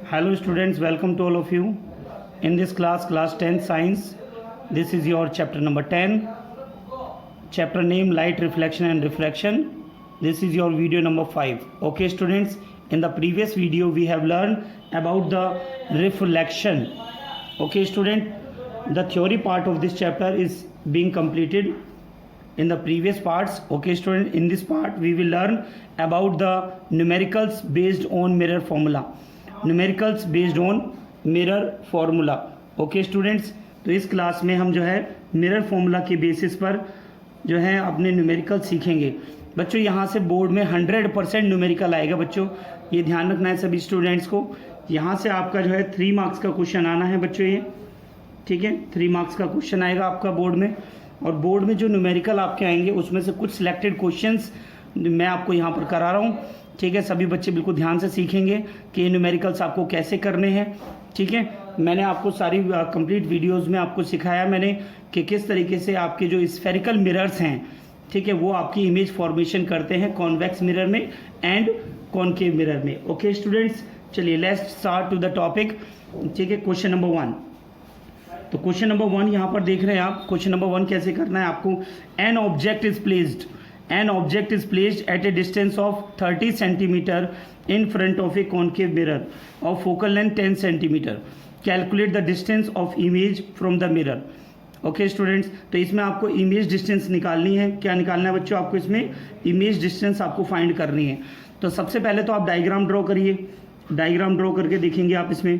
Hello students, welcome to all of you. In this class 10 science, this is your chapter number 10. Chapter name light reflection and refraction. This is your video number 5. Okay students, in the previous video we have learned about the reflection. Okay student, the theory part of this chapter is being completed in the previous parts. Okay student, in this part we will learn about the numericals based on mirror formula. Numericals based on mirror formula. Okay students, तो इस class में हम जो है mirror formula के basis पर जो है अपने न्यूमेरिकल सीखेंगे. बच्चों यहाँ से बोर्ड में 100% न्यूमेरिकल आएगा. बच्चों ये ध्यान रखना है सभी स्टूडेंट्स को. यहाँ से आपका जो है 3 मार्क्स का क्वेश्चन आना है बच्चों. ये ठीक है, 3 मार्क्स का क्वेश्चन आएगा आपका बोर्ड में. और बोर्ड में जो न्यूमेरिकल आपके आएंगे उसमें से कुछ सिलेक्टेड क्वेश्चंस मैं आपको यहाँ पर करा रहा हूँ. ठीक है, सभी बच्चे बिल्कुल ध्यान से सीखेंगे कि ये न्यूमेरिकल्स आपको कैसे करने हैं. ठीक है, मैंने आपको सारी कंप्लीट वीडियोस में आपको सिखाया मैंने कि किस तरीके से आपके जो स्फेरिकल मिरर्स हैं, ठीक है, वो आपकी इमेज फॉर्मेशन करते हैं कॉन्वेक्स मिरर में एंड कॉनकेव मिरर में. ओके स्टूडेंट्स, चलिए let's start to the topic. ठीक है, क्वेश्चन नंबर 1. तो क्वेश्चन नंबर 1 यहाँ पर देख रहे हैं आप. क्वेश्चन नंबर 1 कैसे करना है आपको. An object is placed at a distance of 30 centimeter in front of a concave mirror of focal length 10 centimeter. Calculate the distance of image from the mirror. Okay students, तो इसमें आपको image distance निकालनी है. क्या निकालना है बच्चों? आपको इसमें इमेज डिस्टेंस आपको फाइंड करनी है. तो सबसे पहले तो आप डायग्राम ड्रॉ करिए. डायग्राम ड्रॉ करके देखेंगे आप इसमें,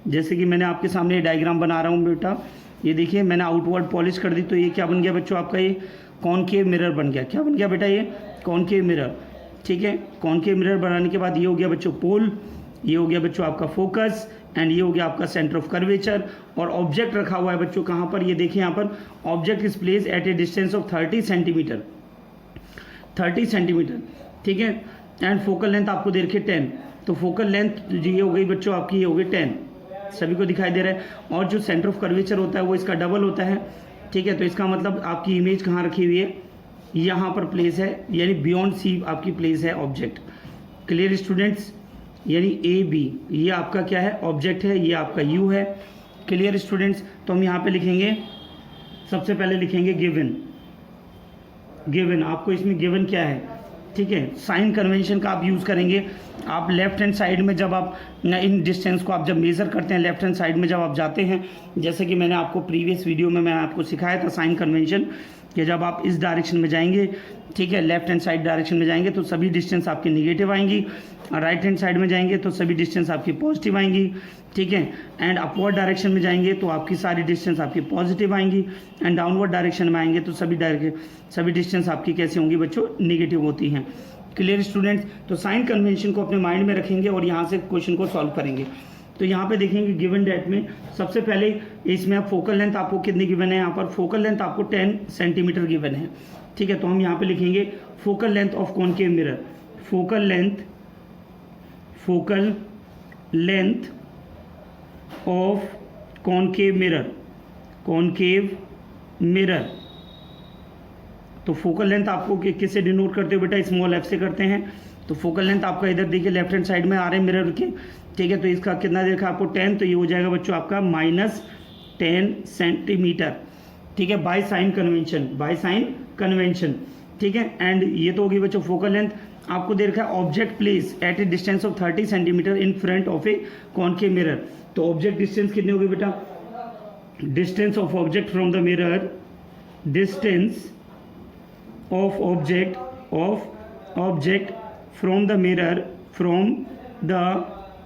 जैसे कि मैंने आपके सामने डायग्राम बना रहा हूँ बेटा. ये देखिए मैंने आउटवर्ड पॉलिश कर दी. तो ये क्या बन गया बच्चों? आपका ये कॉनकेव मिरर बन गया. क्या बन गया बेटा? ये कॉनकेव मिरर. ठीक है, कॉनकेव मिरर बनाने के बाद ये हो गया बच्चों पोल, ये हो गया बच्चों आपका फोकस, एंड ये हो गया आपका सेंटर ऑफ कर्वेचर. और ऑब्जेक्ट रखा हुआ है बच्चों कहाँ पर? ये देखिए यहाँ पर object is place at A distance of 30 centimetre. 30 centimetre. ठीक है, एंड फोकल लेंथ आपको दे रखी 10. तो फोकल लेंथ ये हो गई बच्चों आपकी, ये हो गई 10. सभी को दिखाई दे रहा है. और जो सेंटर ऑफ कर्वेचर होता है वो इसका डबल होता है. ठीक है, तो इसका मतलब आपकी इमेज कहाँ रखी हुई है? यहाँ पर प्लेस है, यानी बियॉन्ड सी आपकी प्लेस है ऑब्जेक्ट. Clear students? यानी ए बी ये आपका क्या है? ऑब्जेक्ट है. ये आपका यू है. Clear students? तो हम यहाँ पे लिखेंगे, सबसे पहले लिखेंगे गिवन. गिवन आपको इसमें गिवन क्या है? ठीक है, साइन कन्वेंशन का आप यूज़ करेंगे. आप लेफ्ट हैंड साइड में जब आप इन डिस्टेंस को आप जब मेज़र करते हैं, लेफ्ट हैंड साइड में जब आप जाते हैं, जैसे कि मैंने आपको प्रीवियस वीडियो में मैंने आपको सिखाया था साइन कन्वेंशन, कि जब आप इस डायरेक्शन में जाएंगे, ठीक है, लेफ्ट हैंड साइड डायरेक्शन में जाएंगे तो सभी डिस्टेंस आपकी निगेटिव आएंगी. और राइट हैंड साइड में जाएंगे तो सभी डिस्टेंस आपकी पॉजिटिव आएंगी. ठीक है, एंड अपवर्ड डायरेक्शन में जाएंगे तो आपकी सारी डिस्टेंस आपकी पॉजिटिव आएंगी. एंड डाउनवर्ड डायरेक्शन में आएंगे तो सभी डिस्टेंस आपकी कैसी होंगी बच्चों? निगेटिव होती हैं. Clear students? तो साइन कन्वेंशन को अपने माइंड में रखेंगे और यहाँ से क्वेश्चन को सॉल्व करेंगे. तो यहाँ पे देखेंगे गिवन डेट में सबसे पहले इसमें आप फोकल लेंथ आपको कितनी गिवन है? यहाँ पर फोकल लेंथ आपको 10 सेंटीमीटर गिवन है. ठीक है, तो हम यहाँ पे लिखेंगे focal length of concave mirror. Focal length of concave mirror. तो फोकल लेंथ आपको किससे डिनोट करते हो बेटा? स्मॉल एफ से करते हैं. तो फोकल लेंथ आपका इधर देखिए लेफ्ट हैंड साइड में आ रहे हैं मिरर के. ठीक है, तो इसका कितना देखा आपको? 10. तो ये हो जाएगा बच्चों आपका -10 सेंटीमीटर. ठीक है, बाय साइन कन्वेंशन. ठीक है, एंड ये तो होगी बच्चों फोकल लेंथ. आपको दे रखा है object place at A distance of 30 centimetre in front of A concave mirror. तो ऑब्जेक्ट डिस्टेंस कितनी होगी बेटा? Distance of object from the mirror, distance of object from the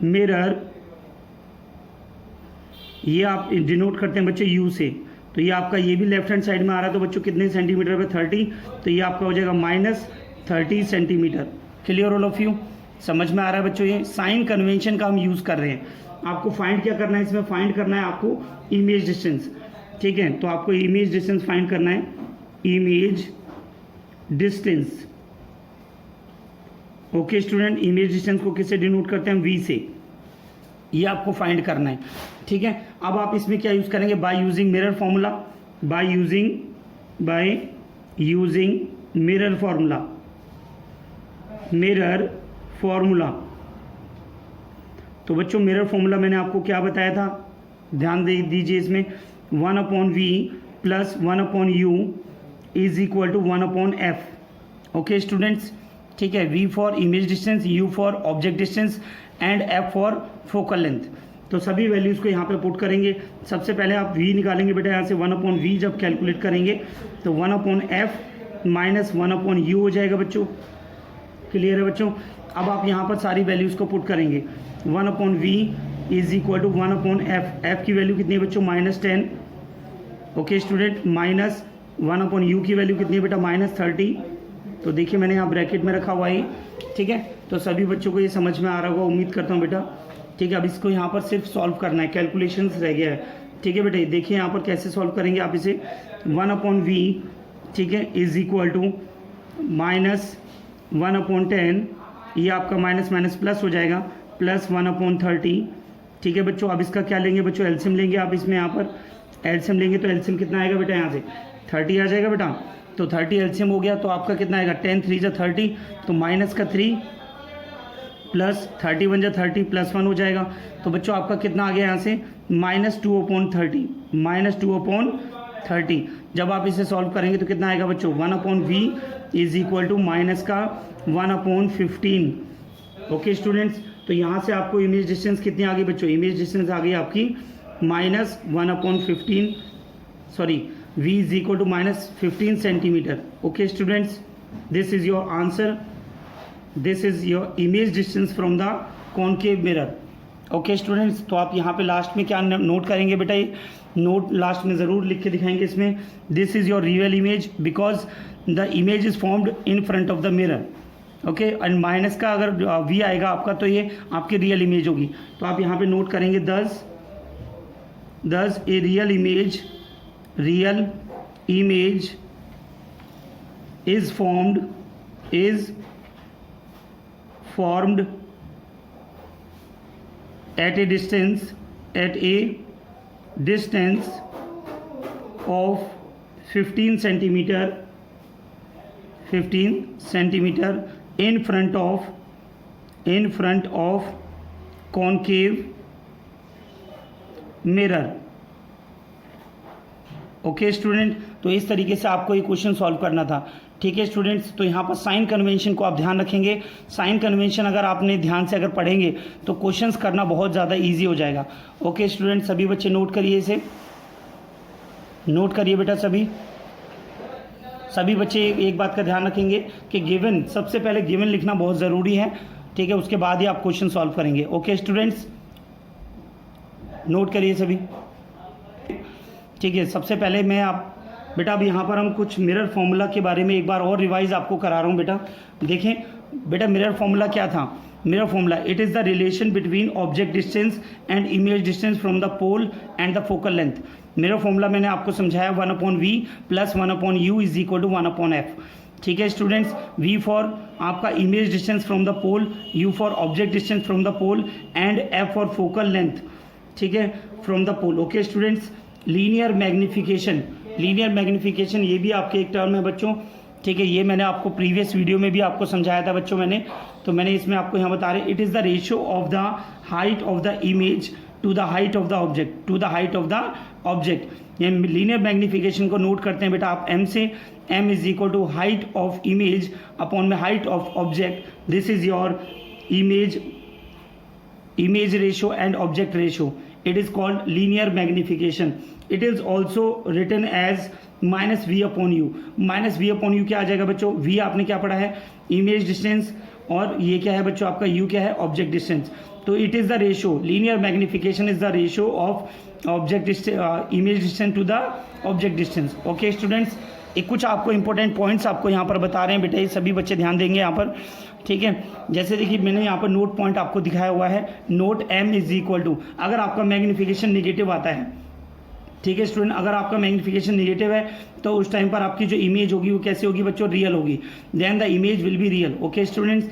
mirror, ये आप डिनोट करते हैं बच्चों यू से. तो ये आपका ये भी लेफ्ट हैंड साइड में आ रहा है. तो बच्चों कितने सेंटीमीटर पे? 30. तो ये आपका हो जाएगा -30 centimetre. Clear all of you? समझ में आ रहा है बच्चों? ये साइन कन्वेंशन का हम यूज़ कर रहे हैं. आपको फाइंड क्या करना है इसमें? फाइंड करना है आपको इमेज डिस्टेंस. ठीक है, तो आपको इमेज डिस्टेंस फाइंड करना है. Image distance. Okay student, image distance को किससे डिनोट करते हैं? वी से. ये आपको फाइंड करना है. ठीक है, अब आप इसमें क्या यूज़ करेंगे? By using mirror formula. By using mirror formula. तो बच्चों मिरर फॉर्मूला मैंने आपको क्या बताया था, ध्यान दे दीजिए इसमें, 1/v plus 1/u is equal to 1/f। Okay students, ठीक है, v for image distance, u for object distance and f for focal length. तो सभी वैल्यूज़ को यहाँ पे पुट करेंगे। सबसे पहले आप v निकालेंगे बेटा, यहाँ से 1/v जब कैलकुलेट करेंगे तो 1/f माइनस 1/u हो जाएगा बच्चों। क्लियर है बच्चों। अब आप यहाँ पर सारी वैल्यूज़ को पुट करेंगे। 1/v is equal to 1/f, f की वैल्यू कितनी है बच्चों, -10। ओके स्टूडेंट, माइनस 1/u की वैल्यू कितनी है बेटा, -30। तो देखिए मैंने यहाँ ब्रैकेट में रखा हुआ है, ठीक है। तो सभी बच्चों को ये समझ में आ रहा होगा, उम्मीद करता हूँ बेटा, ठीक है। अब इसको यहाँ पर सिर्फ सॉल्व करना है, कैलकुलेशंस रह गया है, ठीक है बेटे। देखिए यहाँ पर कैसे सॉल्व करेंगे आप इसे, 1/v, ठीक है, इज इक्वल टू माइनस 1/10, ये आपका माइनस माइनस प्लस हो जाएगा, प्लस 1/30, ठीक है बच्चों। अब इसका क्या लेंगे बच्चों, एलसीएम लेंगे आप इसमें, यहाँ पर एलसीएम लेंगे तो एलसीएम कितना आएगा बेटा, यहाँ से 30 आ जाएगा बेटा। तो 30 एलसीएम हो गया तो आपका कितना आएगा, 10 3 जा 30, तो माइनस का 3 प्लस 30 1 जा 30 प्लस 1 हो जाएगा। तो बच्चों आपका कितना आ गया यहाँ से, -2/30, -2/30। जब आप इसे सॉल्व करेंगे तो कितना आएगा बच्चों, 1/v is equal to minus का 1/15। ओके स्टूडेंट्स, तो यहाँ से आपको इमेज डिस्टेंस कितनी आ गई बच्चों, इमेज डिस्टेंस आ गई आपकी -1/15, sorry v is equal to -15 centimetre. Okay students, this is your answer, this is your image distance from the concave mirror. Okay students, तो आप यहाँ पे लास्ट में क्या नोट करेंगे बेटा, ये नोट लास्ट में ज़रूर लिख के दिखाएंगे इसमें, this is your real image because the image is formed in front of the mirror. Okay, and minus का अगर v आएगा आपका तो ये आपकी रियल इमेज होगी। तो आप यहाँ पे नोट करेंगे, दस a real image is formed at a distance of 15 centimeter in front of concave mirror। Okay student, तो इस तरीके से आपको ये क्वेश्चन सॉल्व करना था, ठीक है स्टूडेंट्स। तो यहाँ पर साइन कन्वेंशन को आप ध्यान रखेंगे। साइन कन्वेंशन अगर आपने ध्यान से अगर पढ़ेंगे तो क्वेश्चंस करना बहुत ज़्यादा इजी हो जाएगा। ओके स्टूडेंट, सभी बच्चे नोट करिए, इसे नोट करिए बेटा, सभी बच्चे एक बात का ध्यान रखेंगे कि गिवन, सबसे पहले गिवन लिखना बहुत ज़रूरी है, ठीक है, उसके बाद ही आप क्वेश्चन सॉल्व करेंगे। ओके स्टूडेंट्स, नोट करिए सभी, ठीक है। सबसे पहले मैं आप बेटा, अब यहाँ पर हम कुछ मिरर फॉर्मूला के बारे में एक बार और रिवाइज आपको करा रहा हूँ बेटा। देखें बेटा, मिरर फॉर्मूला क्या था, mirror formula, it is the relation between object distance and image distance from the pole and the focal length. Mirror formula मैंने आपको समझाया, 1/v plus 1/u is equal to 1/f, ठीक है स्टूडेंट्स। v फॉर आपका image distance from the pole, u for object distance from the pole and f for focal length, ठीक है, from the pole. Okay students, linear magnification ये भी आपके एक term है बच्चों, ठीक है। ये मैंने आपको प्रीवियस वीडियो में भी आपको समझाया था बच्चों मैंने, तो मैंने इसमें आपको यहाँ बता रहे, it is the ratio of the height of the image to the height of the object, ये लीनियर मैग्नीफिकेशन को नोट करते हैं बेटा आप m से, m is equal to height of image upon में height of object, this is your image ratio and object ratio, it is called linear magnification। it is also written as -v/u। -v/u क्या आ जाएगा बच्चों, v आपने क्या पढ़ा है, image distance, और ये क्या है बच्चों आपका u क्या है, ऑब्जेक्ट डिस्टेंस। तो it is the ratio, linear magnification is the ratio of object image distance to the object distance. Okay students, एक कुछ आपको इंपॉर्टेंट पॉइंट्स आपको यहाँ पर बता रहे हैं बेटा, ये सभी बच्चे ध्यान देंगे यहाँ पर, ठीक है। जैसे देखिए मैंने यहाँ पर नोट पॉइंट आपको दिखाया हुआ है, note m is equal to, अगर आपका मैग्नीफिकेशन निगेटिव आता है, ठीक है स्टूडेंट, अगर आपका मैग्नीफिकेशन निगेटिव है तो उस टाइम पर आपकी जो इमेज होगी वो कैसे होगी बच्चों, रियल होगी, then the image will be real. Okay students,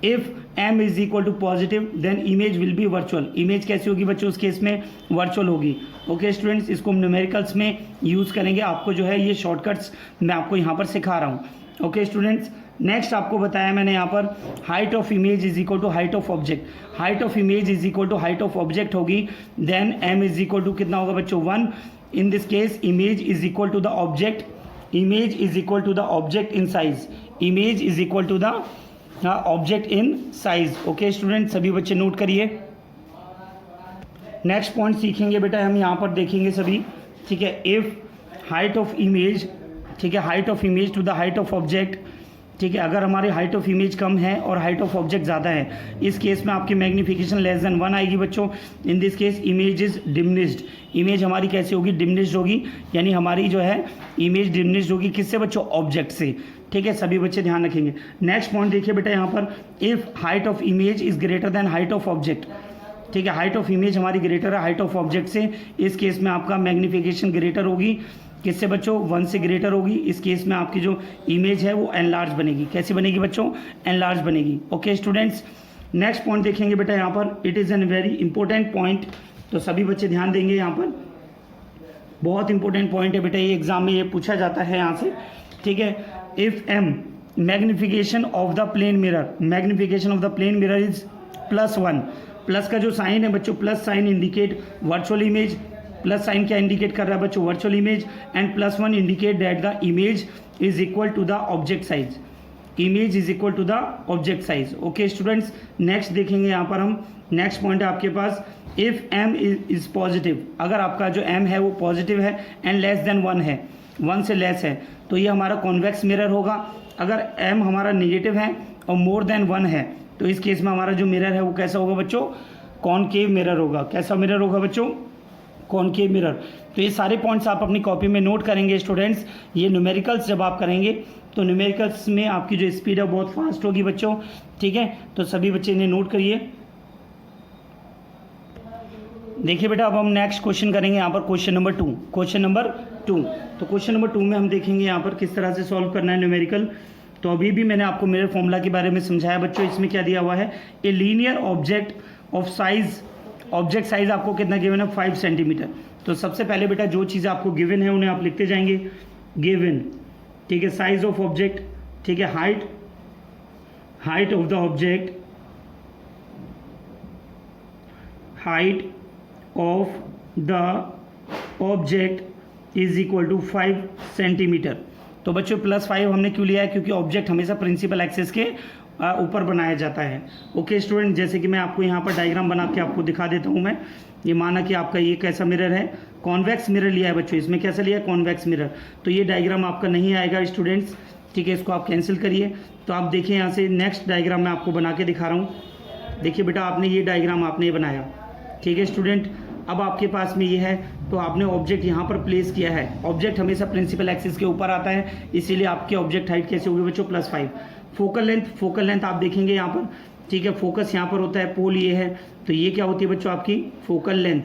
if m is equal to positive then image will be virtual, image कैसी होगी बच्चों उस केस में, वर्चुअल होगी। ओके स्टूडेंट्स, इसको हम न्यूमेरिकल्स में यूज़ करेंगे, आपको जो है ये शॉर्टकट्स मैं आपको यहाँ पर सिखा रहा हूँ। ओके स्टूडेंट्स, नेक्स्ट आपको बताया मैंने यहाँ पर height of image is equal to height of object, height of image is equal to height of object होगी, then M is equal to कितना होगा बच्चों 1, in this case image is equal to the object, image is equal to the object in size, image is equal to the object in size. Okay student, सभी बच्चे note करिए। Next point सीखेंगे बेटा हम यहाँ पर देखेंगे सभी, ठीक है। इफ हाइट ऑफ इमेज, ठीक है, height of image to the height of object, ठीक है, अगर हमारी हाइट ऑफ इमेज कम है और हाइट ऑफ ऑब्जेक्ट ज़्यादा है, इस केस में आपकी मैग्नीफिकेशन लेस देन 1 आएगी बच्चों। इन this case image is diminished, image हमारी कैसे होगी, डिमिनिश्ड होगी, यानी हमारी जो है इमेज डिमिनिश्ड होगी किससे बच्चों, ऑब्जेक्ट से, ठीक है, सभी बच्चे ध्यान रखेंगे। नेक्स्ट पॉइंट देखिए बेटा यहाँ पर, if height of image is greater than height of object, ठीक है, हाइट ऑफ इमेज हमारी ग्रेटर है हाइट ऑफ ऑब्जेक्ट से, इस केस में आपका मैग्नीफिकेशन ग्रेटर होगी किससे बच्चों, 1 से ग्रेटर होगी। इस केस में आपकी जो इमेज है वो एनलार्ज बनेगी, कैसी बनेगी बच्चों, एनलार्ज बनेगी। ओके स्टूडेंट्स, नेक्स्ट पॉइंट देखेंगे बेटा यहाँ पर, it is an very important point, तो सभी बच्चे ध्यान देंगे यहाँ पर, बहुत इंपॉर्टेंट पॉइंट है बेटा, ये एग्जाम में ये पूछा जाता है यहाँ से, ठीक है। If M magnification of the plane mirror, magnification of the plane mirror is +1, plus का जो साइन है बच्चों, plus sign indicate virtual image, plus sign क्या इंडिकेट कर रहा है बच्चों, virtual image, and +1 indicate that the image is equal to the object size, image is equal to the object size. Okay students, next देखेंगे यहाँ पर हम, next point है आपके पास, इफ एम इज पॉजिटिव, अगर आपका जो एम है वो पॉजिटिव है एंड लेस देन 1 है, 1 से लेस है, तो ये हमारा कॉन्वेक्स मिरर होगा। अगर एम हमारा नेगेटिव है और मोर देन 1 है, तो इस केस में हमारा जो मिरर है वो कैसा होगा बच्चों, कॉनकेव मिरर होगा। कैसा मिरर होगा बच्चों, कॉनकेव मिरर। तो ये सारे पॉइंट्स आप अपनी कॉपी में नोट करेंगे स्टूडेंट्स। ये न्यूमेरिकल्स जब आप करेंगे तो न्यूमेरिकल्स में आपकी जो स्पीड है बहुत फास्ट होगी बच्चों, ठीक है। तो सभी बच्चे इन्हें नोट करिए। देखिए बेटा, अब हम नेक्स्ट क्वेश्चन करेंगे यहाँ पर, क्वेश्चन नंबर 2, क्वेश्चन नंबर 2। तो क्वेश्चन नंबर 2 में हम देखेंगे यहाँ पर किस तरह से सॉल्व करना है न्यूमेरिकल। तो अभी भी मैंने आपको मिरर फॉर्मूला के बारे में समझाया बच्चों। इसमें क्या दिया हुआ है, a linear object of size, object size आपको कितना गिवन है, 5 सेंटीमीटर। तो सबसे पहले बेटा जो चीज़ आपको गिवन है उन्हें आप लिखते जाएंगे, गिवन, ठीक है, साइज ऑफ ऑब्जेक्ट, ठीक है, height of the object, height of the object is equal to 5 centimetre. तो बच्चों +5 हमने क्यों लिया है, क्योंकि ऑब्जेक्ट हमेशा प्रिंसिपल एक्सिस के ऊपर बनाया जाता है। ओके स्टूडेंट, जैसे कि मैं आपको यहाँ पर डायग्राम बना के आपको दिखा देता हूँ मैं। ये माना कि आपका ये कैसा मिरर है, कॉन्वेक्स मिरर लिया है बच्चों, इसमें कैसा लिया है, कॉन्वेक्स मिरर। तो ये डायग्राम आपका नहीं आएगा स्टूडेंट्स, ठीक है, इसको आप कैंसिल करिए। तो आप देखिए यहाँ से नेक्स्ट डायग्राम मैं आपको बना के दिखा रहा हूँ। देखिए बेटा, आपने ये डायग्राम आपने बनाया, ठीक है स्टूडेंट। अब आपके पास में ये है, तो आपने ऑब्जेक्ट यहाँ पर प्लेस किया है। ऑब्जेक्ट हमेशा प्रिंसिपल एक्सिस के ऊपर आता है, इसीलिए आपकी ऑब्जेक्ट हाइट कैसे होगी बच्चों, +5। फोकल लेंथ आप देखेंगे यहाँ पर, ठीक है, फोकस यहाँ पर होता है, पोल ये है, तो ये क्या होती है बच्चों आपकी फोकल लेंथ।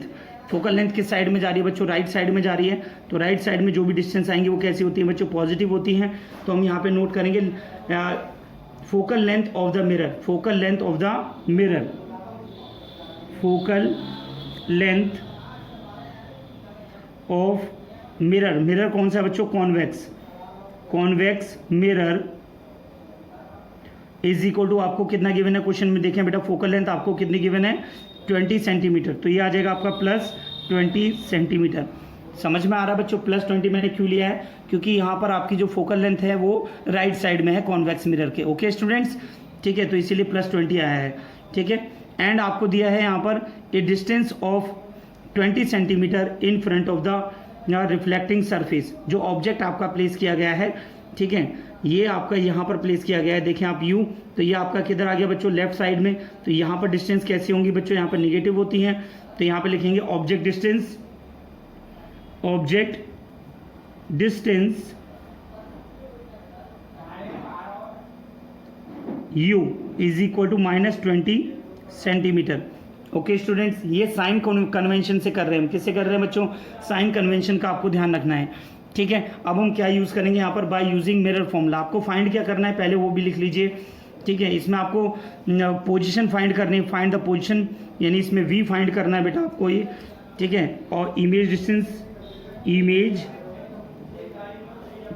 फोकल लेंथ किस साइड में जा रही है बच्चों, राइट साइड में जा रही है। तो राइट साइड में जो भी डिस्टेंस आएंगे वो कैसी होती है बच्चों, पॉजिटिव होती हैं। तो हम यहाँ पे नोट करेंगे focal length of the mirror, focal length of the mirror, focal length of mirror. Mirror कौन सा है बच्चों, convex, convex mirror is equal to आपको कितना गिवन है क्वेश्चन में, देखें बेटा फोकल लेंथ आपको कितनी गिवन है, 20 सेंटीमीटर। तो ये आ जाएगा आपका +20 सेंटीमीटर। समझ में आ रहा है बच्चों, +20 मैंने क्यों लिया है, क्योंकि यहाँ पर आपकी जो फोकल लेंथ है वो राइट साइड में है कॉन्वेक्स मिरर के। ओके स्टूडेंट्स, ठीक है, तो इसीलिए +20 आया है, ठीक है। एंड आपको दिया है यहाँ पर ए distance of 20 centimetre in front of the reflecting surface. जो ऑब्जेक्ट आपका प्लेस किया गया है, ठीक है, ये आपका यहाँ पर प्लेस किया गया है, देखें आप यूँ, तो ये आपका किधर आ गया बच्चों, लेफ्ट साइड में। तो यहाँ पर डिस्टेंस कैसी होंगी बच्चों, यहाँ पर निगेटिव होती हैं। तो यहाँ पर लिखेंगे object distance, object distance u is equal to -20 centimetre. Okay students, ये साइन कन्वेंशन से कर रहे हैं हम, किससे कर रहे हैं बच्चों, साइन कन्वेंशन का आपको ध्यान रखना है, ठीक है। अब हम क्या यूज़ करेंगे यहाँ पर, बाय यूजिंग मिरर फॉर्मूला। आपको फाइंड क्या करना है पहले वो भी लिख लीजिए, ठीक है। इसमें आपको पोजीशन फाइंड करनी है, फाइंड द पोजीशन, यानी इसमें v फाइंड करना है बेटा आपको ये, ठीक है। और इमेज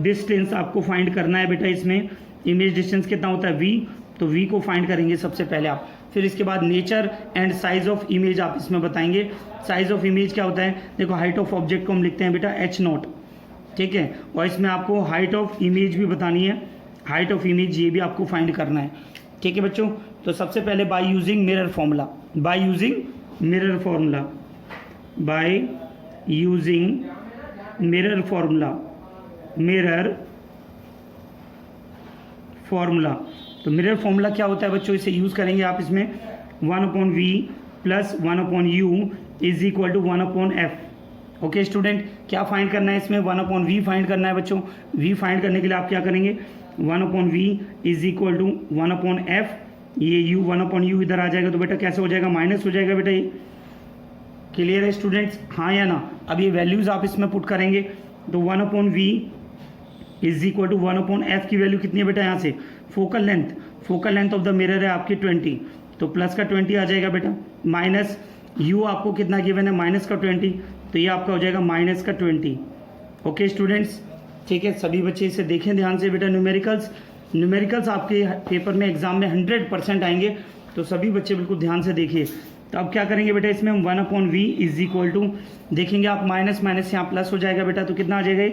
डिस्टेंस आपको फाइंड करना है बेटा इसमें। इमेज डिस्टेंस कितना होता है v, तो v को फाइंड करेंगे सबसे पहले आप। फिर इसके बाद nature and size of image आप इसमें बताएंगे। साइज ऑफ इमेज क्या होता है, देखो हाइट ऑफ ऑब्जेक्ट को हम लिखते हैं बेटा h0, ठीक है, और इसमें आपको हाइट ऑफ इमेज भी बतानी है, हाइट ऑफ इमेज ये भी आपको फाइंड करना है, ठीक है बच्चों। तो सबसे पहले by using mirror formula, by using mirror formula, by using mirror formula, mirror formula. तो मिरर फॉर्मूला क्या होता है बच्चों, इसे यूज़ करेंगे आप इसमें 1/v plus 1/u is equal to 1/f। Okay student, क्या फाइंड करना है इसमें, 1/v फाइंड करना है बच्चों। v फाइंड करने के लिए आप क्या करेंगे, 1/v is equal to 1/f, ये u 1/u इधर आ जाएगा, तो बेटा कैसे हो जाएगा, माइनस हो जाएगा बेटा। ये क्लियर है स्टूडेंट्स, हाँ या ना। अब ये वैल्यूज़ आप इसमें पुट करेंगे, तो 1/v is equal to 1/f की वैल्यू कितनी है बेटा, यहाँ से focal length of the mirror है आपकी 20, तो प्लस का 20 आ जाएगा बेटा, माइनस u आपको कितना गिवन है, माइनस का 20, तो ये आपका हो जाएगा माइनस का 20। ओके स्टूडेंट्स, ठीक है, सभी बच्चे इसे देखें ध्यान से बेटा। न्यूमेरिकल्स आपके पेपर में एग्जाम में 100% आएंगे, तो सभी बच्चे बिल्कुल ध्यान से देखिए। तो अब क्या करेंगे बेटा, इसमें हम 1/v इज इक्वल टू, देखेंगे आप माइनस यहाँ प्लस हो जाएगा बेटा, तो कितना आ जाएगा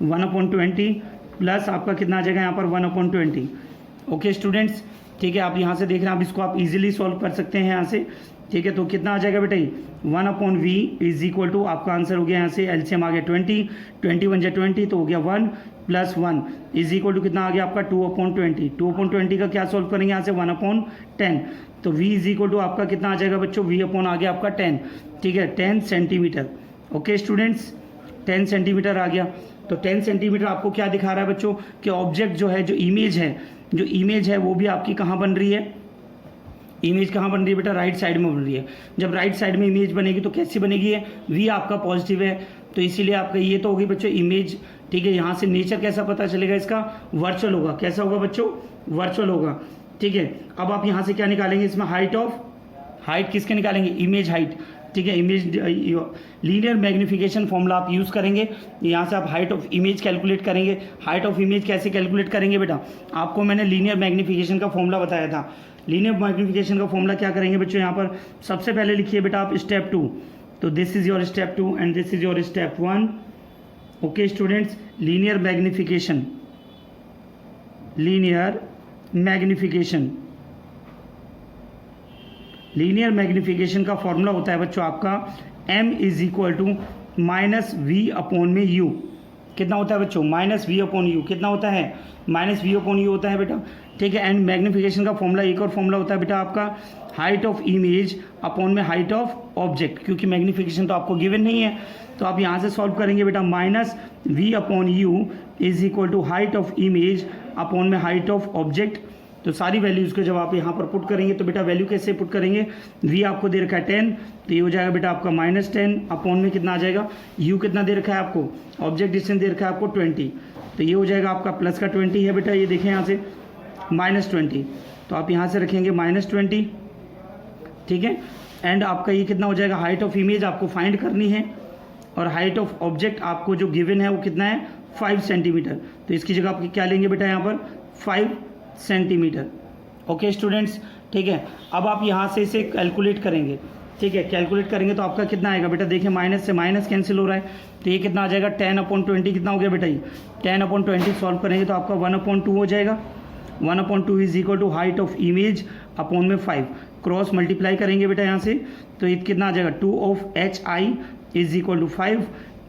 1/20 प्लस आपका कितना आ जाएगा यहाँ पर 1/20। ओके स्टूडेंट्स, ठीक है, आप यहाँ से देख रहे हैं, आप इसको आप इजीली सॉल्व कर सकते हैं यहाँ से, ठीक है। तो कितना आ जाएगा बेटा, 1/v इज इक्वल टू, आपका आंसर हो गया यहाँ से एलसीएम आ गया 20, 21 जा 20 तो हो गया 1 प्लस 1 इज इक्वल टू कितना आ गया आपका 2/20। 2/20 का क्या सॉल्व करेंगे यहाँ से 1/10, तो v इज इक्वल टू आपका कितना आ जाएगा बच्चों, v अपॉन आ गया आपका 10, ठीक है, 10 सेंटीमीटर। ओके स्टूडेंट्स, 10 सेंटीमीटर आ गया। तो 10 सेंटीमीटर आपको क्या दिखा रहा है बच्चों, कि ऑब्जेक्ट जो है, जो इमेज है वो भी आपकी कहाँ बन रही है, इमेज कहाँ बन रही है बेटा, राइट साइड में बन रही है। जब राइट साइड में इमेज बनेगी तो कैसी बनेगी है, v आपका पॉजिटिव है, तो इसीलिए आपका ये तो होगी बच्चों इमेज, ठीक है। यहाँ से नेचर कैसा पता चलेगा इसका, वर्चुअल होगा, कैसा होगा बच्चों, वर्चुअल होगा, ठीक है। अब आप यहाँ से क्या निकालेंगे, इसमें हाइट किसके निकालेंगे, इमेज हाइट, ठीक है, इमेज लीनियर मैग्नीफिकेशन फॉर्मूला आप यूज़ करेंगे। यहाँ से आप हाइट ऑफ इमेज कैलकुलेट करेंगे। हाइट ऑफ इमेज कैसे कैलकुलेट करेंगे बेटा, आपको मैंने लीनियर मैग्नीफिकेशन का फॉर्मूला बताया था। लीनियर मैग्नीफिकेशन का फॉर्मूला क्या करेंगे बच्चों, यहाँ पर सबसे पहले लिखिए बेटा आप स्टेप 2, तो this is your step 2 and this is your step 1। Okay students, linear magnification का फॉर्मूला होता है बच्चों आपका m is equal to minus V upon में u। कितना होता है बच्चों, माइनस वी अपॉन यू, कितना होता है, माइनस वी अपॉन यू होता है बेटा, ठीक है। एंड मैग्नीफिकेशन का फॉर्मूला एक और फॉर्मूला होता है बेटा आपका हाइट ऑफ इमेज अपॉन में हाइट ऑफ ऑब्जेक्ट, क्योंकि मैग्नीफिकेशन तो आपको गिवन नहीं है, तो आप यहाँ से सॉल्व करेंगे बेटा, minus V upon U is equal to height of image upon में हाइट ऑफ ऑब्जेक्ट। तो सारी वैल्यूज़ को जब आप यहाँ पर पुट करेंगे, तो बेटा वैल्यू कैसे पुट करेंगे, v आपको दे रखा है 10, तो ये हो जाएगा बेटा आपका -10 अपॉन में कितना आ जाएगा, u कितना दे रखा है आपको, ऑब्जेक्ट डिस्टेंस दे रखा है आपको 20, तो ये हो जाएगा आपका प्लस का 20 है बेटा, ये देखें यहाँ से -20, तो आप यहाँ से रखेंगे -20, ठीक है। एंड आपका ये कितना हो जाएगा, हाइट ऑफ इमेज आपको फाइंड करनी है, और हाइट ऑफ ऑब्जेक्ट आपको जो गिवन है वो कितना है 5 सेंटीमीटर, तो इसकी जगह आप क्या लेंगे बेटा यहाँ पर 5 सेंटीमीटर। ओके स्टूडेंट्स, ठीक है। अब आप यहाँ से इसे कैलकुलेट करेंगे, ठीक है, कैलकुलेट करेंगे तो आपका कितना आएगा बेटा, देखिए माइनस से माइनस कैंसिल हो रहा है, तो ये कितना आ जाएगा 10/20 कितना हो गया बेटा, ये 10/20 सॉल्व करेंगे तो आपका 1/2 हो जाएगा। 1/2 is equal to height of image upon में 5, क्रॉस मल्टीप्लाई करेंगे बेटा यहाँ से, तो ये कितना आ जाएगा 2 of HI is equal to 5,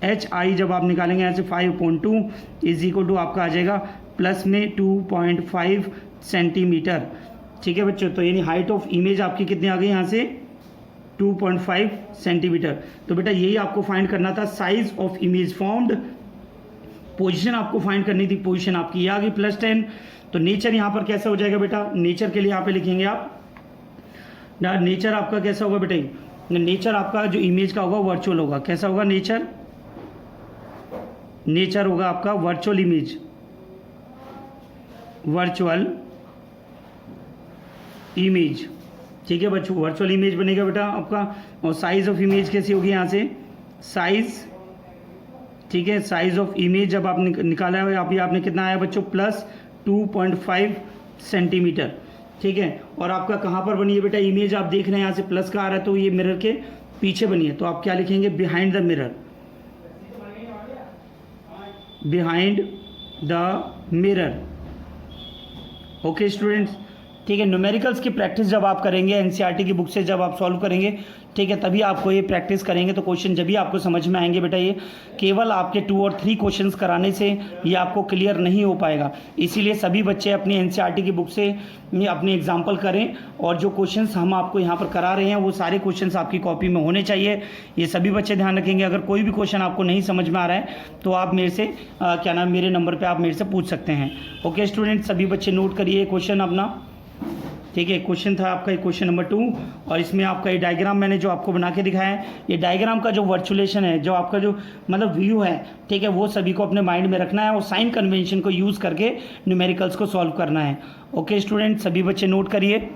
HI जब आप निकालेंगे यहाँ से 5/2 इज इक्वल टू आपका आ जाएगा प्लस में 2.5 सेंटीमीटर, ठीक है बच्चों। तो यानी हाइट ऑफ इमेज आपकी कितनी आ गई यहाँ से 2.5 सेंटीमीटर। तो बेटा यही आपको फाइंड करना था, size of image found, position आपको फाइंड करनी थी, पोजीशन आपकी ये आ गई +10। तो नेचर यहाँ पर कैसा हो जाएगा बेटा, नेचर के लिए यहाँ पे लिखेंगे आप, नेचर आपका कैसा होगा बेटा, नेचर आपका जो इमेज का होगा वर्चुअल होगा, कैसा होगा नेचर होगा आपका वर्चुअल इमेज, वर्चुअल इमेज, ठीक है बच्चों, वर्चुअल इमेज बनेगा बेटा आपका। और साइज ऑफ इमेज कैसी होगी यहाँ से, साइज, ठीक है, साइज ऑफ इमेज जब आप निकाला है, अभी आपने कितना आया बच्चों 2.5 सेंटीमीटर। ठीक है, और आपका कहाँ पर बनी है बेटा इमेज, आप देख रहे हैं यहाँ से प्लस का आ रहा है, तो ये मिरर के पीछे बनी है, तो आप क्या लिखेंगे, behind the mirror, behind the mirror. Okay students, ठीक है। न्यूमेरिकल्स की प्रैक्टिस जब आप करेंगे एनसीईआरटी की बुक से जब आप सॉल्व करेंगे, ठीक है, तभी आपको ये प्रैक्टिस करेंगे तो क्वेश्चन जब भी आपको समझ में आएंगे बेटा। ये केवल आपके 2 और 3 क्वेश्चंस कराने से ये आपको क्लियर नहीं हो पाएगा, इसीलिए सभी बच्चे अपनी एनसीईआरटी की बुक से अपनी एग्जाम्पल करें, और जो क्वेश्चंस हम आपको यहाँ पर करा रहे हैं वो सारे क्वेश्चंस आपकी कॉपी में होने चाहिए, ये सभी बच्चे ध्यान रखेंगे। अगर कोई भी क्वेश्चन आपको नहीं समझ में आ रहा है तो आप मेरे से क्या नाम, मेरे नंबर पर आप मेरे से पूछ सकते हैं। ओके स्टूडेंट, सभी बच्चे नोट करिए क्वेश्चन अपना। ठीक है, क्वेश्चन था आपका क्वेश्चन नंबर 2, और इसमें आपका ये डायग्राम मैंने जो आपको बना के दिखाया है, ये डायग्राम का जो वर्चुलेशन है, जो आपका जो मतलब व्यू है, ठीक है, वो सभी को अपने माइंड में रखना है और साइन कन्वेंशन को यूज़ करके न्यूमेरिकल्स को सॉल्व करना है। ओके स्टूडेंट, सभी बच्चे नोट करिए।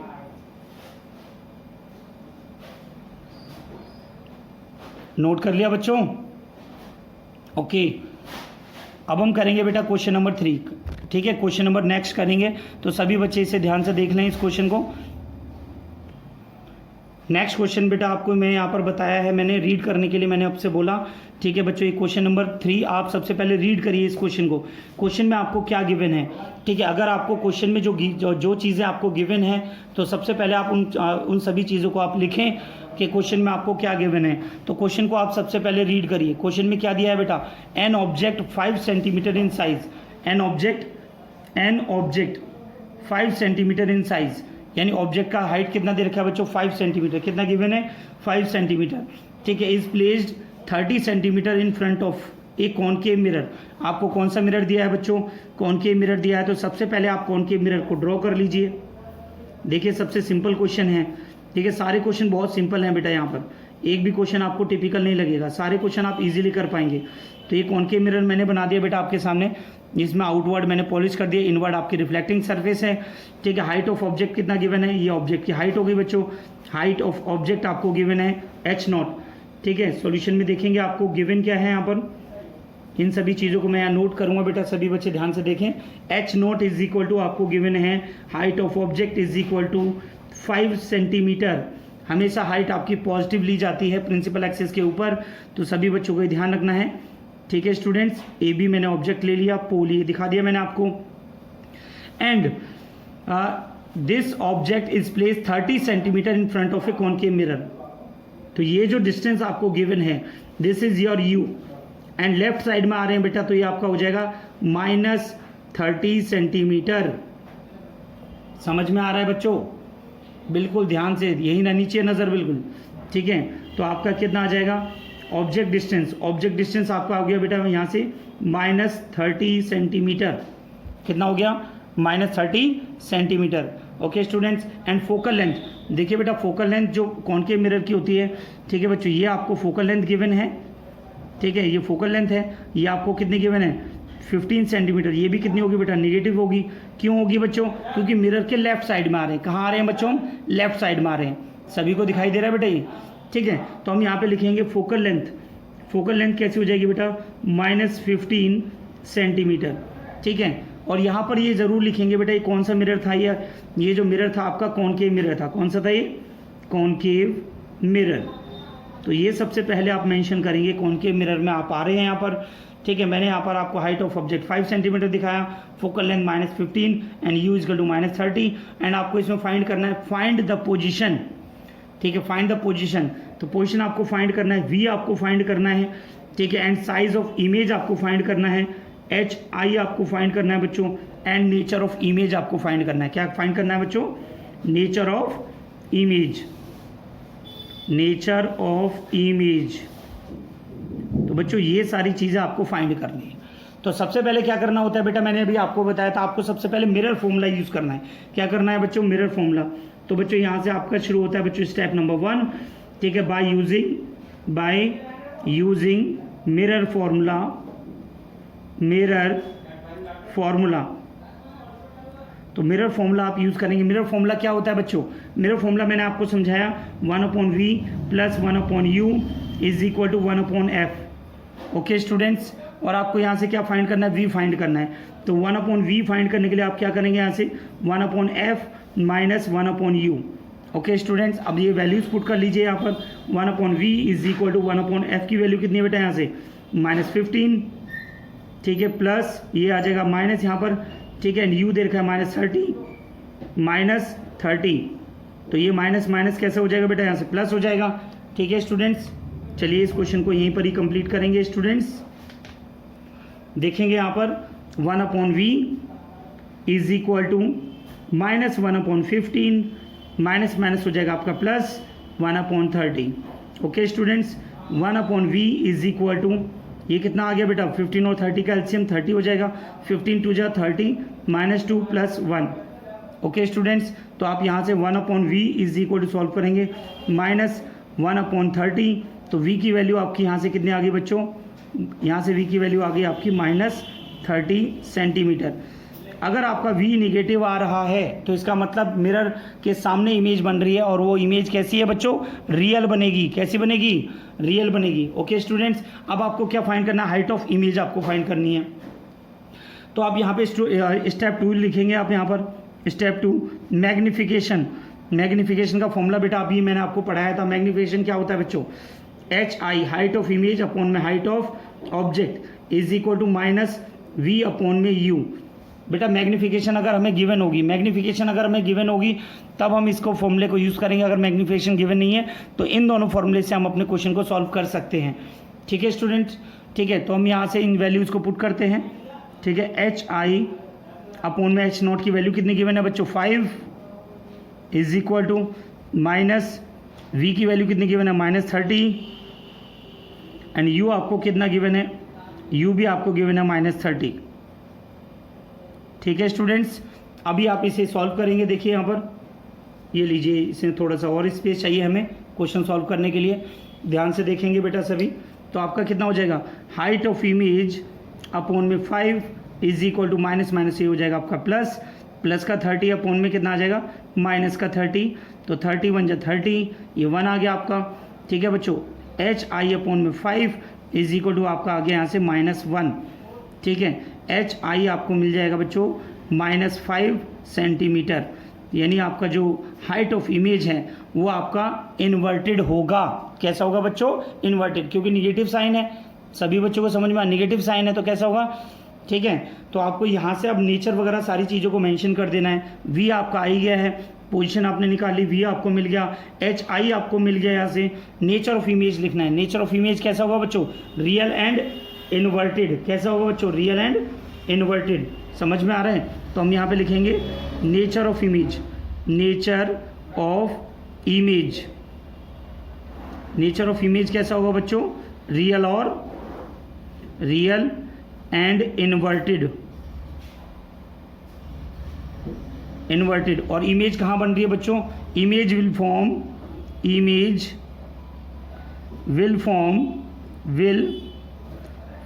नोट कर लिया बच्चों? ओके, अब हम करेंगे बेटा क्वेश्चन नंबर 3। ठीक है, क्वेश्चन नंबर नेक्स्ट करेंगे, तो सभी बच्चे इसे ध्यान से देख लें इस क्वेश्चन को। नेक्स्ट क्वेश्चन बेटा आपको मैं यहाँ पर बताया है, मैंने रीड करने के लिए मैंने आपसे बोला। ठीक है बच्चों, ये क्वेश्चन नंबर 3 आप सबसे पहले रीड करिए इस क्वेश्चन को। क्वेश्चन में आपको क्या गिवन है, ठीक है, अगर आपको क्वेश्चन में जो चीज़ें आपको गिवन है तो सबसे पहले आप उन सभी चीज़ों को आप लिखें कि क्वेश्चन में आपको क्या गिवन है। तो क्वेश्चन को आप सबसे पहले रीड करिए। क्वेश्चन में क्या दिया है बेटा, an object 5 centimetre in size, an object 5 centimetre in size, यानी ऑब्जेक्ट का हाइट कितना दे रखा है बच्चों, 5 सेंटीमीटर, कितना गिवन है, 5 सेंटीमीटर। ठीक है, is placed 30 centimetre in front of A concave mirror. आपको कौन सा मिरर दिया है बच्चों, कॉनकेव मिरर दिया है, तो सबसे पहले आप कॉनकेव मिरर को ड्रॉ कर लीजिए। देखिए सबसे सिंपल क्वेश्चन है, ठीक है, सारे क्वेश्चन बहुत सिंपल हैं बेटा, यहाँ पर एक भी क्वेश्चन आपको टिपिकल नहीं लगेगा, सारे क्वेश्चन आप इजीली कर पाएंगे। तो ये कॉनकेव मिरर मैंने बना दिया बेटा आपके सामने, जिसमें आउटवर्ड मैंने पॉलिश कर दिया, इनवर्ड आपकी रिफ्लेक्टिंग सरफेस है। ठीक है, हाइट ऑफ ऑब्जेक्ट कितना गिवन है, ये ऑब्जेक्ट की हाइट होगी बच्चों, हाइट ऑफ ऑब्जेक्ट आपको गिवन है h0। ठीक है, सॉल्यूशन में देखेंगे आपको गिवन क्या है यहाँ पर, इन सभी चीज़ों को मैं यहाँ नोट करूँगा बेटा, सभी बच्चे ध्यान से देखें। h0 इज इक्वल टू आपको गिवन है, height of object is equal to 5 centimetre. हमेशा हाइट आपकी पॉजिटिव ली जाती है प्रिंसिपल एक्सिस के ऊपर, तो सभी बच्चों को ध्यान रखना है। ठीक है स्टूडेंट्स, ए बी मैंने ऑब्जेक्ट ले लिया, पोल ये दिखा दिया मैंने आपको, and this object is place 30 centimetre in front of A concave mirror. तो ये जो डिस्टेंस आपको गिवन है, this is your you, and left side में आ रहे हैं बेटा, तो ये आपका हो जाएगा -30 सेंटीमीटर। समझ में आ रहा है बच्चों, बिल्कुल ध्यान से, यही ना नीचे नज़र बिल्कुल। ठीक है, तो आपका कितना आ जाएगा, ऑब्जेक्ट डिस्टेंस आपका हो गया बेटा यहाँ से -30 सेंटीमीटर। कितना हो गया, -30 centimetre. Okay students, and focal length, देखिए बेटा फोकल लेंथ जो कॉनकेव मिरर की होती है, ठीक है बच्चों, ये आपको फोकल लेंथ गिवन है। ठीक है, ये फोकल लेंथ है, ये आपको कितनी गिवन है, 15 सेंटीमीटर। ये भी कितनी होगी बेटा, निगेटिव होगी। क्यों होगी बच्चों, क्योंकि मिरर के लेफ्ट साइड में आ रहे हैं। कहाँ आ रहे हैं बच्चों, लेफ्ट साइड में आ रहे हैं। सभी को दिखाई दे रहा है बेटा ये? ठीक है, तो हम यहाँ पे लिखेंगे फोकल लेंथ कैसी हो जाएगी बेटा, -15 सेंटीमीटर। ठीक है, और यहाँ पर ये ज़रूर लिखेंगे बेटा, ये कौन सा मिरर था, ये जो मिरर था आपका कॉनकेव मिरर था। कौन सा था ये, कॉनकेव मिरर। तो ये सबसे पहले आप मेंशन करेंगे, कॉनकेव मिरर में आप आ रहे हैं यहाँ पर। ठीक है, मैंने यहाँ पर आपको हाइट ऑफ ऑब्जेक्ट 5 सेंटीमीटर दिखाया, focal length -15 and U is to -30, and आपको इसमें फाइंड करना है, फाइंड द पोजीशन। ठीक है, फाइंड द पोजीशन, तो पोजीशन आपको फाइंड करना है, वी आपको फाइंड करना है। ठीक है, एंड साइज ऑफ इमेज आपको फाइंड करना है, HI आपको फाइंड करना है बच्चों, एंड नेचर ऑफ इमेज आपको फाइंड करना है। क्या फाइंड करना है बच्चों, nature of image, nature of image. तो बच्चों ये सारी चीज़ें आपको फाइंड करनी है। तो सबसे पहले क्या करना होता है बेटा, मैंने अभी आपको बताया था, आपको सबसे पहले मिरर फॉर्मूला यूज़ करना है। क्या करना है बच्चों, मिरर फॉर्मूला। तो बच्चों यहाँ से आपका शुरू होता है बच्चों स्टेप नंबर 1। ठीक है, बाय यूजिंग मिरर फॉर्मूला। तो मिरर फॉर्मूला आप यूज़ करेंगे। मिरर फॉर्मूला क्या होता है बच्चों, मिरर फॉर्मूला मैंने आपको समझाया, 1/v + 1/u is equal to 1/f। Okay students, और आपको यहाँ से क्या फाइंड करना है, v फाइंड करना है। तो 1/v फाइंड करने के लिए आप क्या करेंगे, यहाँ से 1/f minus 1/u। Okay students, अब ये वैल्यूज पुट कर लीजिए यहाँ पर। 1/v is equal to 1/f की वैल्यू कितनी है बेटा, यहाँ से -15, ठीक है, प्लस ये आ जाएगा माइनस यहाँ पर, ठीक है, u दे रखा है -30, तो ये माइनस माइनस कैसे हो जाएगा बेटा, यहाँ से प्लस हो जाएगा। ठीक है स्टूडेंट्स, चलिए इस क्वेश्चन को यहीं पर ही कंप्लीट करेंगे स्टूडेंट्स। देखेंगे यहाँ पर 1/v is equal to -1/15, minus minus हो जाएगा आपका plus 1/30। Okay students, 1/v is equal to, ये कितना आ गया बेटा, 15 और 30 का एलसीएम 30 हो जाएगा, 15 2 जा 30 -2 + 1। ओके स्टूडेंट्स, तो आप यहाँ से 1/v is equal to solve करेंगे -1/30, तो v की वैल्यू आपकी यहाँ से कितनी आ गई बच्चों, यहाँ से v की वैल्यू आ गई आपकी -30 सेंटीमीटर। अगर आपका v निगेटिव आ रहा है तो इसका मतलब मिरर के सामने इमेज बन रही है, और वो इमेज कैसी है बच्चों, रियल बनेगी। कैसी बनेगी, रियल बनेगी। ओके स्टूडेंट्स, अब आपको क्या फाइंड करना है, हाइट ऑफ इमेज आपको फाइंड करनी है। तो आप यहाँ पे स्टेप 2 लिखेंगे, आप यहाँ पर स्टेप 2 मैग्निफिकेशन। मैग्निफिकेशन का फॉर्मूला बेटा अभी मैंने आपको पढ़ाया था। मैग्निफिकेशन क्या होता है बच्चों, HI height of image upon में height of object is equal to -v upon में u। बेटा मैग्निफिकेशन अगर हमें गिवन होगी, तब हम इसको फॉर्मूले को यूज़ करेंगे। अगर मैग्निफिकेशन गिवन नहीं है तो इन दोनों फॉर्मूले से हम अपने क्वेश्चन को सॉल्व कर सकते हैं। ठीक है स्टूडेंट्स, ठीक है, तो हम यहाँ से इन वैल्यूज़ को पुट करते हैं। ठीक है, HI अपॉन में H0 की वैल्यू कितनी गिवन है बच्चों, 5 इज इक्वल टू -v की वैल्यू कितनी गिवन है, -30, एंड u आपको कितना गिवन है, u भी आपको गिवन है -30। ठीक है स्टूडेंट्स, अभी आप इसे सॉल्व करेंगे। देखिए यहाँ पर, ये लीजिए, इसमें थोड़ा सा और स्पेस चाहिए हमें क्वेश्चन सॉल्व करने के लिए। ध्यान से देखेंगे बेटा सभी, तो आपका कितना हो जाएगा, हाइट ऑफ इमेज अपॉन में 5 is equal to minus minus ये हो जाएगा आपका प्लस का 30 अपॉन में कितना आ जाएगा, माइनस का 30, तो 30 1 जा 30, ये 1 आ गया आपका। ठीक है बच्चों, HI अपॉन में 5 इज इक्वल टू आपका आ गया यहाँ से -1। ठीक है, HI आपको मिल जाएगा बच्चों -5 सेंटीमीटर, यानी आपका जो हाइट ऑफ इमेज है वो आपका इन्वर्टेड होगा। कैसा होगा बच्चों, इन्वर्टेड, क्योंकि निगेटिव साइन है। सभी बच्चों को समझ में निगेटिव साइन है तो कैसा होगा। ठीक है, तो आपको यहाँ से अब नेचर वगैरह सारी चीज़ों को मेंशन कर देना है। v आपका आ ही गया है, पोजीशन आपने निकाली, v आपको मिल गया, HI आपको मिल गया। यहाँ से नेचर ऑफ इमेज लिखना है। नेचर ऑफ इमेज कैसा होगा बच्चों, रियल एंड इन्वर्टेड। कैसा होगा बच्चों, रियल एंड इन्वर्टेड। समझ में आ रहा है, तो हम यहाँ पे लिखेंगे nature of image. Nature of image, nature of image कैसा होगा बच्चों, रियल एंड इन्वर्टेड। और इमेज कहाँ बन रही है बच्चों, image will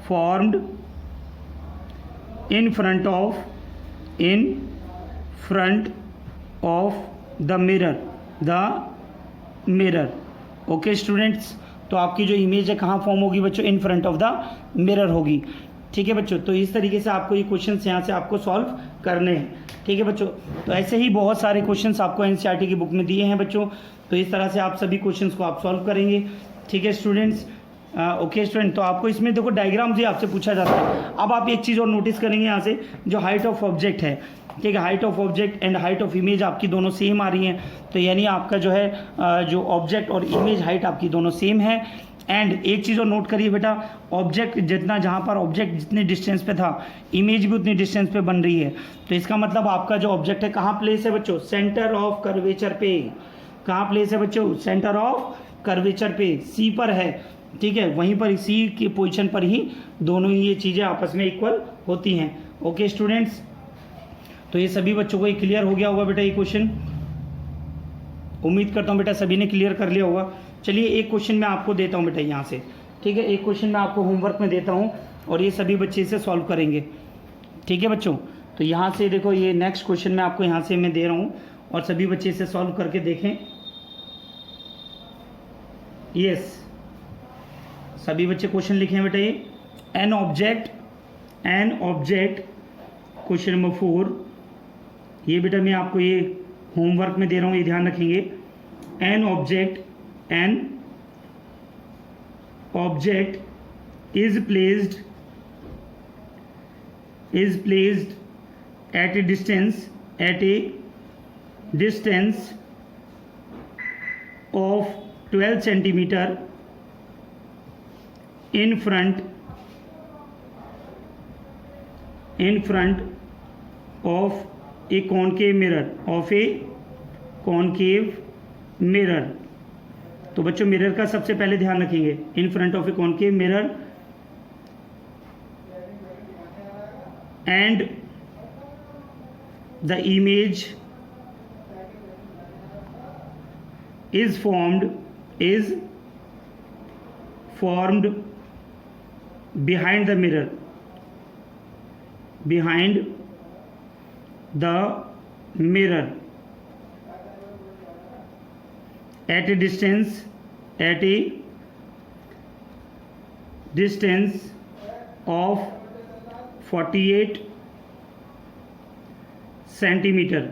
formed in front of the mirror। Okay students, तो आपकी जो इमेज है कहाँ फॉर्म होगी बच्चों, in front of the mirror होगी। ठीक है बच्चों, तो इस तरीके से आपको ये क्वेश्चंस यहाँ से आपको सॉल्व करने हैं। ठीक है बच्चों, तो ऐसे ही बहुत सारे क्वेश्चंस आपको एनसीईआरटी की बुक में दिए हैं बच्चों, तो इस तरह से आप सभी क्वेश्चंस को आप सॉल्व करेंगे। ठीक है स्टूडेंट्स, ओके स्टूडेंट, तो आपको इसमें देखो डायग्राम भी आपसे पूछा जाता है। अब आप एक चीज़ और नोटिस करेंगे यहाँ से, जो हाइट ऑफ ऑब्जेक्ट है, ठीक है, height of object and height of image आपकी दोनों सेम आ रही हैं, तो यानी आपका जो है जो ऑब्जेक्ट और इमेज हाइट आपकी दोनों सेम है। एंड एक चीज़ और नोट करिए बेटा, ऑब्जेक्ट जितना, जहाँ पर ऑब्जेक्ट जितने डिस्टेंस पे था, इमेज भी उतनी डिस्टेंस पे बन रही है। तो इसका मतलब आपका जो ऑब्जेक्ट है कहाँ प्लेस है बच्चों, सेंटर ऑफ कर्वेचर पे। कहाँ प्लेस है बच्चों, सेंटर ऑफ कर्वेचर पे, सी पर है। ठीक है, वहीं पर सी की पोजीशन पर ही दोनों ही ये चीज़ें आपस में इक्वल होती हैं। ओके स्टूडेंट्स, तो ये सभी बच्चों को ये क्लियर हो गया होगा बेटा ये क्वेश्चन। उम्मीद करता हूँ बेटा सभी ने क्लियर कर लिया होगा। चलिए एक क्वेश्चन मैं आपको देता हूँ बेटा यहाँ से। ठीक है, एक क्वेश्चन मैं आपको होमवर्क में देता हूँ और ये सभी बच्चे इसे सॉल्व करेंगे। ठीक है बच्चों, तो यहाँ से देखो, ये नेक्स्ट क्वेश्चन मैं आपको यहाँ से मैं दे रहा हूँ और सभी बच्चे इसे सॉल्व करके देखें। यस, सभी बच्चे क्वेश्चन लिखे हैं बेटा ये। एन ऑब्जेक्ट क्वेश्चन नंबर 4, ये बेटा मैं आपको ये होमवर्क में दे रहा हूँ, ये ध्यान रखेंगे। An object is placed at a distance of 12 centimeter in front of a concave mirror। तो बच्चों मिरर का सबसे पहले ध्यान रखेंगे, in front of A concave mirror and the image is formed behind the mirror at a distance of 48 centimeter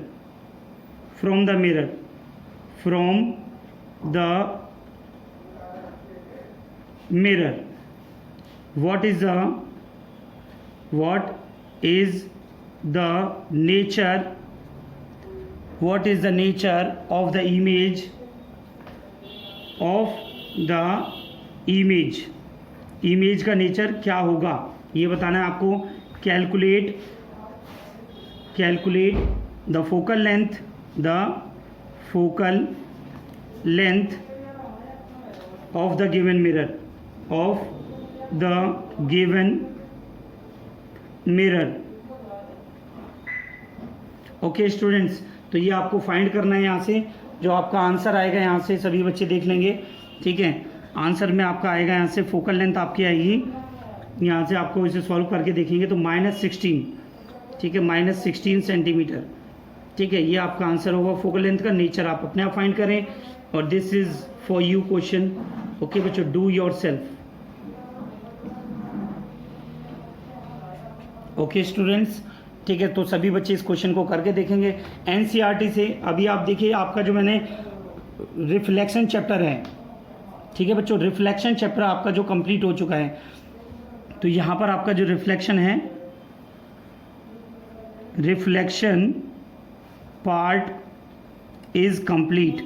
from the mirror। What is the nature of the image image का nature क्या होगा ये बताना है आपको। Calculate the focal length of the given mirror okay students, तो ये आपको फाइंड करना है। यहाँ से जो आपका आंसर आएगा यहाँ से सभी बच्चे देख लेंगे, ठीक है। आंसर में आपका आएगा यहाँ से फोकल लेंथ आपकी आएगी, यहाँ से आपको इसे सॉल्व करके देखेंगे तो -16, ठीक है, -16 सेंटीमीटर, ठीक है। ये आपका आंसर होगा। फोकल लेंथ का नेचर आप अपने आप फाइंड करें और this is for you question. Okay बच्चों, do yourself. Okay students, ठीक है, तो सभी बच्चे इस क्वेश्चन को करके देखेंगे। एनसीईआरटी से अभी आप देखिए, आपका जो मैंने रिफ्लेक्शन चैप्टर है, ठीक है बच्चों, रिफ्लेक्शन चैप्टर आपका जो कंप्लीट हो चुका है। तो यहाँ पर आपका जो रिफ्लेक्शन है, रिफ्लेक्शन पार्ट इज कंप्लीट।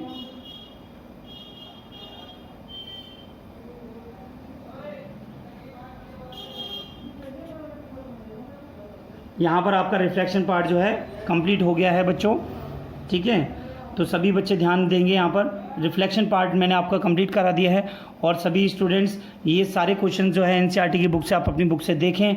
यहाँ पर आपका रिफ्लेक्शन पार्ट जो है कंप्लीट हो गया है बच्चों, ठीक है। तो सभी बच्चे ध्यान देंगे, यहाँ पर रिफ्लेक्शन पार्ट मैंने आपका कंप्लीट करा दिया है। और सभी स्टूडेंट्स ये सारे क्वेश्चन जो है एनसीईआरटी की बुक से आप अपनी बुक से देखें,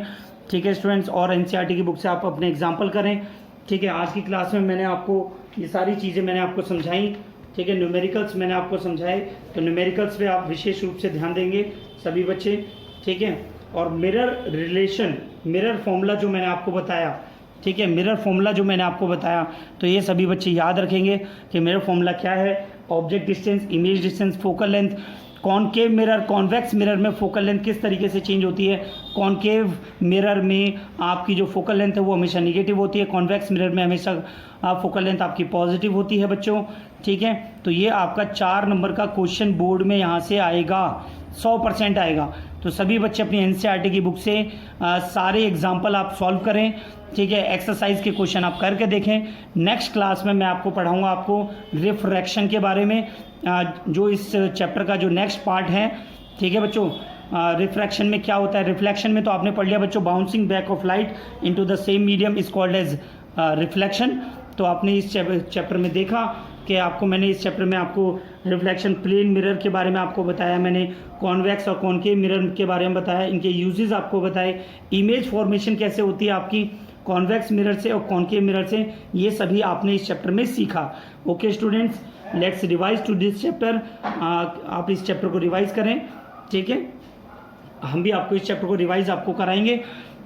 ठीक है स्टूडेंट्स, और एनसीईआरटी की बुक से आप अपने एग्जाम्पल करें, ठीक है। आज की क्लास में मैंने आपको ये सारी चीज़ें मैंने आपको समझाई, ठीक है। न्यूमेरिकल्स मैंने आपको समझाए, तो न्यूमेरिकल्स पे आप विशेष रूप से ध्यान देंगे सभी बच्चे, ठीक है। और मिरर रिलेशन, मिरर फॉर्मूला जो मैंने आपको बताया, ठीक है, मिरर फॉर्मूला जो मैंने आपको बताया, तो ये सभी बच्चे याद रखेंगे कि मिरर फॉर्मूला क्या है। Object distance, image distance, focal length. Concave mirror, convex mirror में फोकल लेंथ किस तरीके से चेंज होती है। कॉनकेव मिरर में आपकी जो फोकल लेंथ है वो हमेशा निगेटिव होती है, कॉन्वेक्स मिरर में हमेशा फोकल लेंथ आपकी पॉजिटिव होती है बच्चों, ठीक है। तो ये आपका 4 नंबर का क्वेश्चन बोर्ड में यहाँ से आएगा, 100% आएगा। तो सभी बच्चे अपनी एनसीईआरटी की बुक से सारे एग्जाम्पल आप सॉल्व करें, ठीक है। एक्सरसाइज के क्वेश्चन आप करके देखें। नेक्स्ट क्लास में मैं आपको पढ़ाऊंगा आपको रिफ्रैक्शन के बारे में, जो इस चैप्टर का जो नेक्स्ट पार्ट है, ठीक है बच्चों। रिफ्रैक्शन में क्या होता है, रिफ्लेक्शन में तो आपने पढ़ लिया बच्चों, bouncing back of light into the same medium is called as reflection. तो आपने इस चैप्टर में देखा कि आपको मैंने इस चैप्टर में आपको रिफ्लेक्शन प्लेन मिरर के बारे में आपको बताया, मैंने कॉन्वेक्स और कॉनकेव मिरर के बारे में बताया, इनके यूजेस आपको बताए, इमेज फॉर्मेशन कैसे होती है आपकी कॉन्वेक्स मिरर से और कॉनकेव मिरर से, ये सभी आपने इस चैप्टर में सीखा। Okay students, let's revise to this chapter. आप इस चैप्टर को रिवाइज करें, ठीक है। हम भी आपको इस चैप्टर को रिवाइज आपको कराएंगे,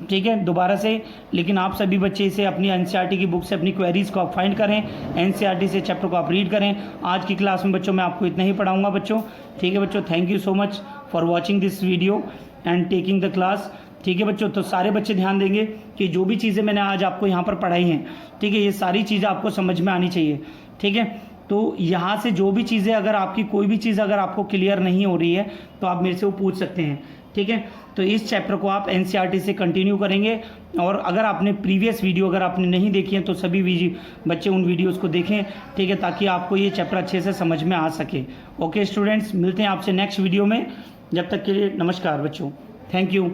ठीक है, दोबारा से। लेकिन आप सभी बच्चे इसे अपनी एनसीईआरटी की बुक से अपनी क्वेरीज को आप फाइंड करें, एनसीईआरटी से चैप्टर को आप रीड करें। आज की क्लास में बच्चों मैं आपको इतना ही पढ़ाऊंगा बच्चों, ठीक है बच्चों। Thank you so much for watching this video and taking the class. ठीक है बच्चों, तो सारे बच्चे ध्यान देंगे कि जो भी चीज़ें मैंने आज आपको यहाँ पर पढ़ाई हैं, ठीक है, ये सारी चीज़ें आपको समझ में आनी चाहिए। ठीक है, तो यहाँ से जो भी चीज़ें, अगर आपकी कोई भी चीज़ अगर आपको क्लियर नहीं हो रही है तो आप मेरे से वो पूछ सकते हैं। ठीक है, तो इस चैप्टर को आप एनसीईआरटी से कंटिन्यू करेंगे, और अगर आपने प्रीवियस वीडियो अगर आपने नहीं देखी है तो सभी बच्चे उन वीडियोस को देखें। ठीक है, ताकि आपको ये चैप्टर अच्छे से समझ में आ सके। ओके स्टूडेंट्स, मिलते हैं आपसे नेक्स्ट वीडियो में। जब तक के लिए नमस्कार बच्चों, थैंक यू।